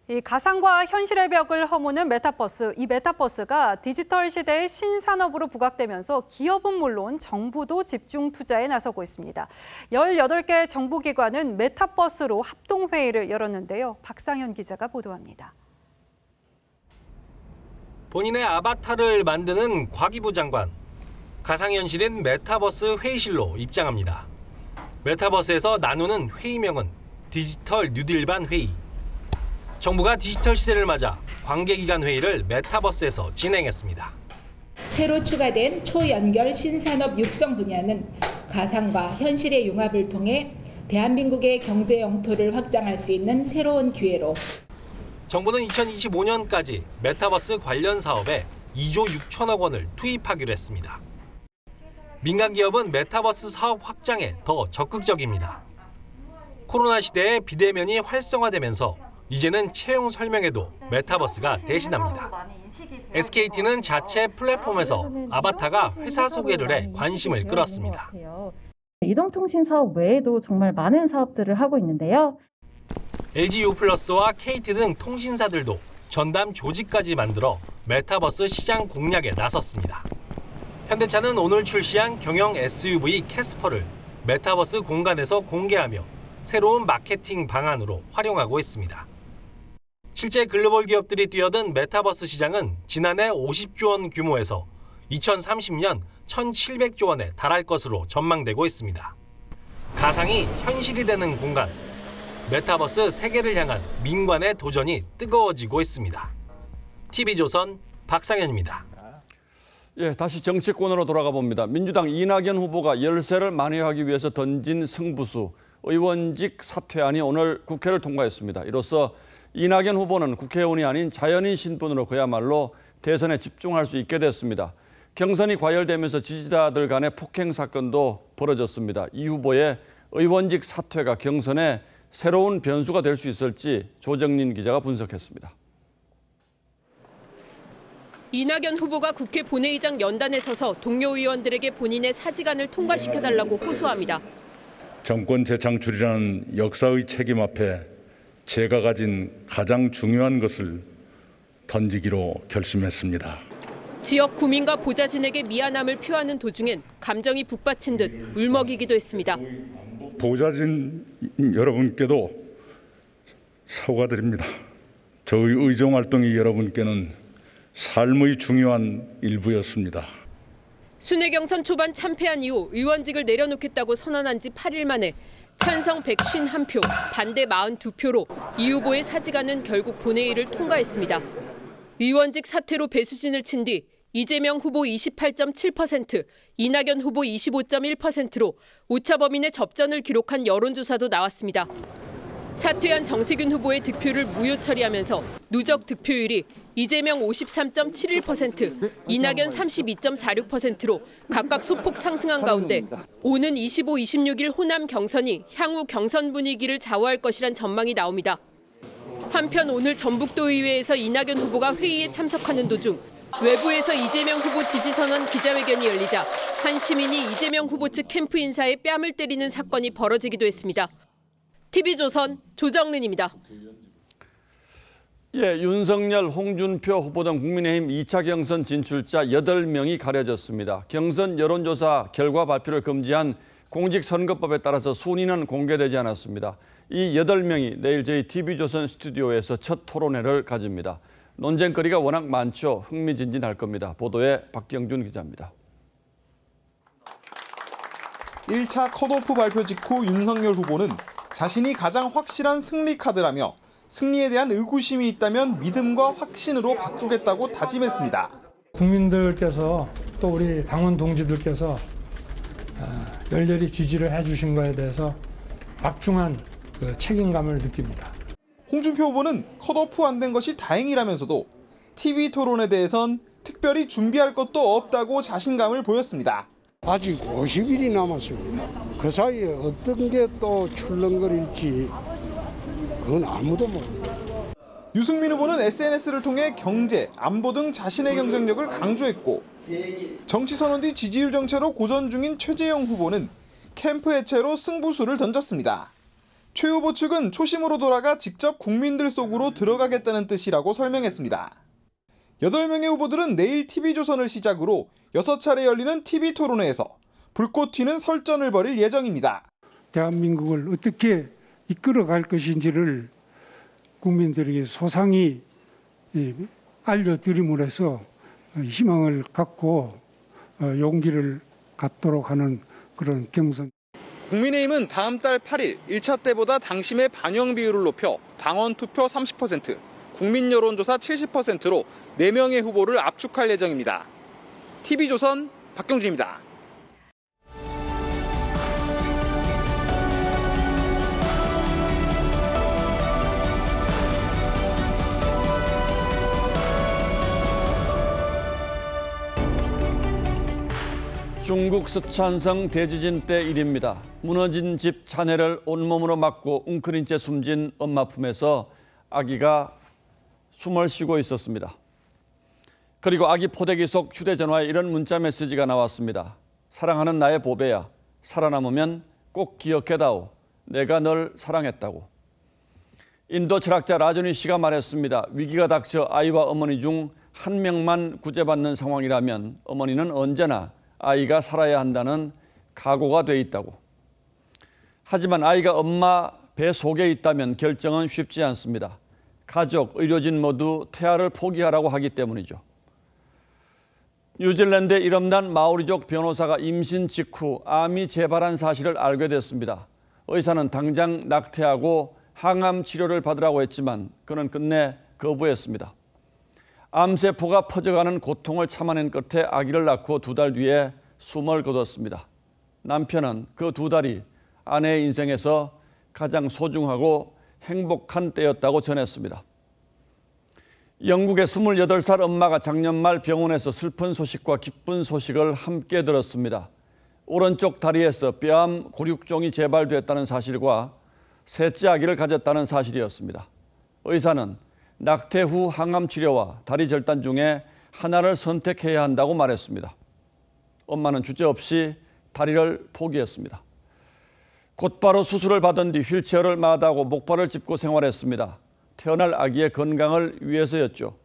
이 가상과 현실의 벽을 허무는 메타버스. 이 메타버스가 디지털 시대의 신산업으로 부각되면서 기업은 물론 정부도 집중 투자에 나서고 있습니다. 18개 정부기관은 메타버스로 합동회의를 열었는데요. 박상현 기자가 보도합니다. 본인의 아바타를 만드는 과기부 장관. 가상현실인 메타버스 회의실로 입장합니다. 메타버스에서 나누는 회의명은 디지털 뉴딜반 회의. 정부가 디지털 시대를 맞아 관계기관 회의를 메타버스에서 진행했습니다. 새로 추가된 초연결 신산업 육성 분야는 가상과 현실의 융합을 통해 대한민국의 경제 영토를 확장할 수 있는 새로운 기회로 정부는 2025년까지 메타버스 관련 사업에 2조 6천억 원을 투입하기로 했습니다. 민간 기업은 메타버스 사업 확장에 더 적극적입니다. 코로나 시대에 비대면이 활성화되면서 이제는 채용 설명에도 메타버스가 대신합니다. SKT는 자체 플랫폼에서 아바타가 회사 소개를 해 관심을 끌었습니다. 이동통신 사업 외에도 정말 많은 사업들을 하고 있는데요. LG유플러스와 KT 등 통신사들도 전담 조직까지 만들어 메타버스 시장 공략에 나섰습니다. 현대차는 오늘 출시한 경영 SUV 캐스퍼를 메타버스 공간에서 공개하며 새로운 마케팅 방안으로 활용하고 있습니다. 실제 글로벌 기업들이 뛰어든 메타버스 시장은 지난해 50조 원 규모에서 2030년 1,700조 원에 달할 것으로 전망되고 있습니다. 가상이 현실이 되는 공간, 메타버스 세계를 향한 민관의 도전이 뜨거워지고 있습니다. TV조선 박상현입니다. 예, 다시 정치권으로 돌아가 봅니다. 민주당 이낙연 후보가 열세를 만회하기 위해서 던진 승부수, 의원직 사퇴안이 오늘 국회를 통과했습니다. 이로써 이낙연 후보는 국회의원이 아닌 자연인 신분으로 그야말로 대선에 집중할 수 있게 됐습니다. 경선이 과열되면서 지지자들 간의 폭행 사건도 벌어졌습니다. 이 후보의 의원직 사퇴가 경선에 새로운 변수가 될 수 있을지 조정린 기자가 분석했습니다. 이낙연 후보가 국회 본회의장 연단에 서서 동료 의원들에게 본인의 사직안을 통과시켜달라고 호소합니다. 정권 재창출이라는 역사의 책임 앞에 제가 가진 가장 중요한 것을 던지기로 결심했습니다. 지역 구민과 보좌진에게 미안함을 표하는 도중엔 감정이 북받친 듯 울먹이기도 했습니다. 보좌진 여러분께도 사과드립니다. 저의 의정 활동이 여러분께는 삶의 중요한 일부였습니다. 순회 경선 초반 참패한 이후 의원직을 내려놓겠다고 선언한 지 8일 만에 찬성 151표, 반대 42표로 이 후보의 사직안은 결국 본회의를 통과했습니다. 의원직 사퇴로 배수진을 친 뒤 이재명 후보 28.7%, 이낙연 후보 25.1%로 오차 범위 내 접전을 기록한 여론조사도 나왔습니다. 사퇴한 정세균 후보의 득표를 무효 처리하면서 누적 득표율이 이재명 53.71%, 이낙연 32.46%로 각각 소폭 상승한 가운데 오는 25, 26일 호남 경선이 향후 경선 분위기를 좌우할 것이란 전망이 나옵니다. 한편 오늘 전북도의회에서 이낙연 후보가 회의에 참석하는 도중 외부에서 이재명 후보 지지선언 기자회견이 열리자 한 시민이 이재명 후보 측 캠프 인사에 뺨을 때리는 사건이 벌어지기도 했습니다. TV조선 조정른입니다. 윤석열, 홍준표 후보 등 국민의힘 2차 경선 진출자 8명이 가려졌습니다. 경선 여론조사 결과 발표를 금지한 공직선거법에 따라서 순위는 공개되지 않았습니다. 이 8명이 내일 저희 TV조선 스튜디오에서 첫 토론회를 가집니다. 논쟁거리가 워낙 많죠. 흥미진진할 겁니다. 보도에 박경준 기자입니다. 1차 컷오프 발표 직후 윤석열 후보는 자신이 가장 확실한 승리 카드라며 승리에 대한 의구심이 있다면 믿음과 확신으로 바꾸겠다고 다짐했습니다. 국민들께서 또 우리 당원 동지들께서 열렬히 지지를 해주신 것에 대해서 막중한 책임감을 느낍니다. 홍준표 후보는 컷오프 안 된 것이 다행이라면서도 TV 토론에 대해선 특별히 준비할 것도 없다고 자신감을 보였습니다. 아직 50일이 남았습니다. 그 사이에 어떤 게 또 출렁거릴지 그건 아무도 모릅니다. 유승민 후보는 SNS를 통해 경제, 안보 등 자신의 경쟁력을 강조했고 정치 선언 뒤 지지율 정체로 고전 중인 최재형 후보는 캠프 해체로 승부수를 던졌습니다. 최 후보 측은 초심으로 돌아가 직접 국민들 속으로 들어가겠다는 뜻이라고 설명했습니다. 8명의 후보들은 내일 TV조선을 시작으로 6차례 열리는 TV 토론회에서 불꽃 튀는 설전을 벌일 예정입니다. 대한민국을 어떻게 이끌어갈 것인지를 국민들에게 소상히 알려드림으로 해서 희망을 갖고 용기를 갖도록 하는 그런 경선. 국민의힘은 다음 달 8일 1차 때보다 당심의 반영 비율을 높여 당원 투표 30%, 국민 여론조사 70%로 4명의 후보를 압축할 예정입니다. TV조선 박경준입니다. 중국 스촨성 대지진 때 일입니다. 무너진 집 잔해를 온몸으로 막고 웅크린 채 숨진 엄마 품에서 아기가 숨을 쉬고 있었습니다. 그리고 아기 포대기 속 휴대전화에 이런 문자 메시지가 나왔습니다. 사랑하는 나의 보배야. 살아남으면 꼭 기억해다오. 내가 널 사랑했다고. 인도 철학자 라저니 씨가 말했습니다. 위기가 닥쳐 아이와 어머니 중 한 명만 구제받는 상황이라면 어머니는 언제나 아이가 살아야 한다는 각오가 돼 있다고. 하지만 아이가 엄마 배 속에 있다면 결정은 쉽지 않습니다. 가족, 의료진 모두 태아를 포기하라고 하기 때문이죠. 뉴질랜드의 이름난 마오리족 변호사가 임신 직후 암이 재발한 사실을 알게 됐습니다. 의사는 당장 낙태하고 항암 치료를 받으라고 했지만 그는 끝내 거부했습니다. 암세포가 퍼져가는 고통을 참아낸 끝에 아기를 낳고 2달 뒤에 숨을 거뒀습니다. 남편은 그 2달이 아내의 인생에서 가장 소중하고 행복한 때였다고 전했습니다. 영국의 28살 엄마가 작년 말 병원에서 슬픈 소식과 기쁜 소식을 함께 들었습니다. 오른쪽 다리에서 뼈암 골육종이 재발됐다는 사실과 셋째 아기를 가졌다는 사실이었습니다. 의사는 낙태 후 항암 치료와 다리 절단 중에 하나를 선택해야 한다고 말했습니다. 엄마는 주저없이 다리를 포기했습니다. 곧바로 수술을 받은 뒤 휠체어를 마다하고 목발을 짚고 생활했습니다. 태어날 아기의 건강을 위해서였죠.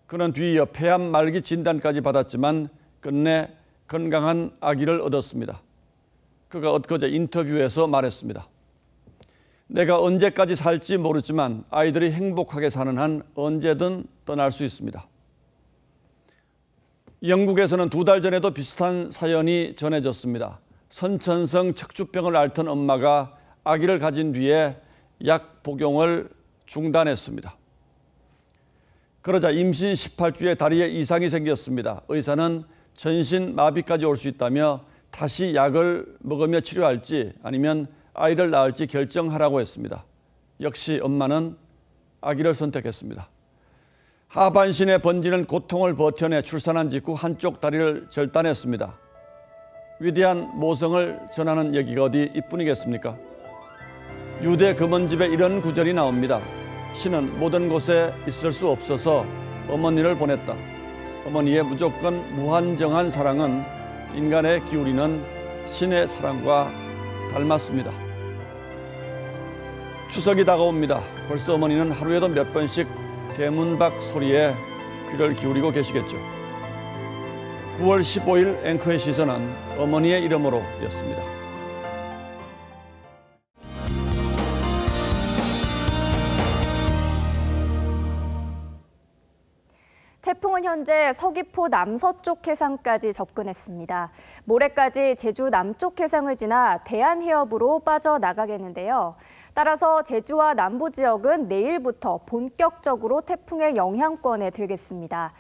그는 뒤이어 폐암 말기 진단까지 받았지만 끝내 건강한 아기를 얻었습니다. 그가 엊그제 인터뷰에서 말했습니다. 내가 언제까지 살지 모르지만 아이들이 행복하게 사는 한 언제든 떠날 수 있습니다. 영국에서는 2달 전에도 비슷한 사연이 전해졌습니다. 선천성 척추병을 앓던 엄마가 아기를 가진 뒤에 약 복용을 중단했습니다. 그러자 임신 18주에 다리에 이상이 생겼습니다. 의사는 전신 마비까지 올 수 있다며 다시 약을 먹으며 치료할지 아니면 아이를 낳을지 결정하라고 했습니다. 역시 엄마는 아기를 선택했습니다. 하반신에 번지는 고통을 버텨내 출산한 직후 한쪽 다리를 절단했습니다. 위대한 모성을 전하는 여기가 어디 이뿐이겠습니까? 유대 금원집에 이런 구절이 나옵니다. 신은 모든 곳에 있을 수 없어서 어머니를 보냈다. 어머니의 무조건 무한정한 사랑은 인간에 기울이는 신의 사랑과 닮았습니다. 추석이 다가옵니다. 벌써 어머니는 하루에도 몇 번씩 대문박 소리에 귀를 기울이고 계시겠죠. 9월 15일 앵커의 시선은 어머니의 이름으로였습니다. 태풍은 현재 서귀포 남서쪽 해상까지 접근했습니다. 모레까지 제주 남쪽 해상을 지나 대한해협으로 빠져나가겠는데요. 따라서 제주와 남부 지역은 내일부터 본격적으로 태풍의 영향권에 들겠습니다.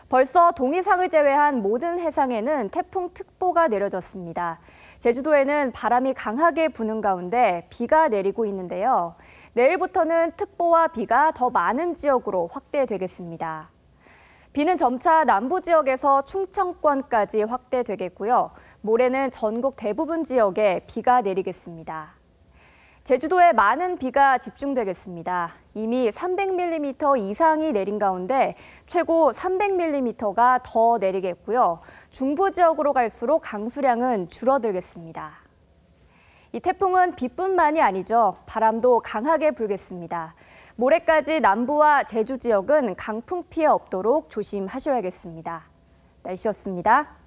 벌써 동해상을 제외한 모든 해상에는 태풍특보가 내려졌습니다. 제주도에는 바람이 강하게 부는 가운데 비가 내리고 있는데요. 내일부터는 특보와 비가 더 많은 지역으로 확대되겠습니다. 비는 점차 남부 지역에서 충청권까지 확대되겠고요. 모레는 전국 대부분 지역에 비가 내리겠습니다. 제주도에 많은 비가 집중되겠습니다. 이미 300mm 이상이 내린 가운데 최고 300mm가 더 내리겠고요. 중부 지역으로 갈수록 강수량은 줄어들겠습니다. 이 태풍은 비뿐만이 아니죠. 바람도 강하게 불겠습니다. 모레까지 남부와 제주 지역은 강풍 피해 없도록 조심하셔야겠습니다. 날씨였습니다.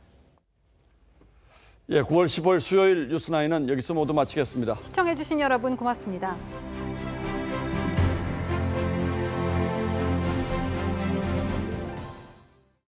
9월 15일 수요일 뉴스9은 여기서 모두 마치겠습니다. 시청해주신 여러분 고맙습니다.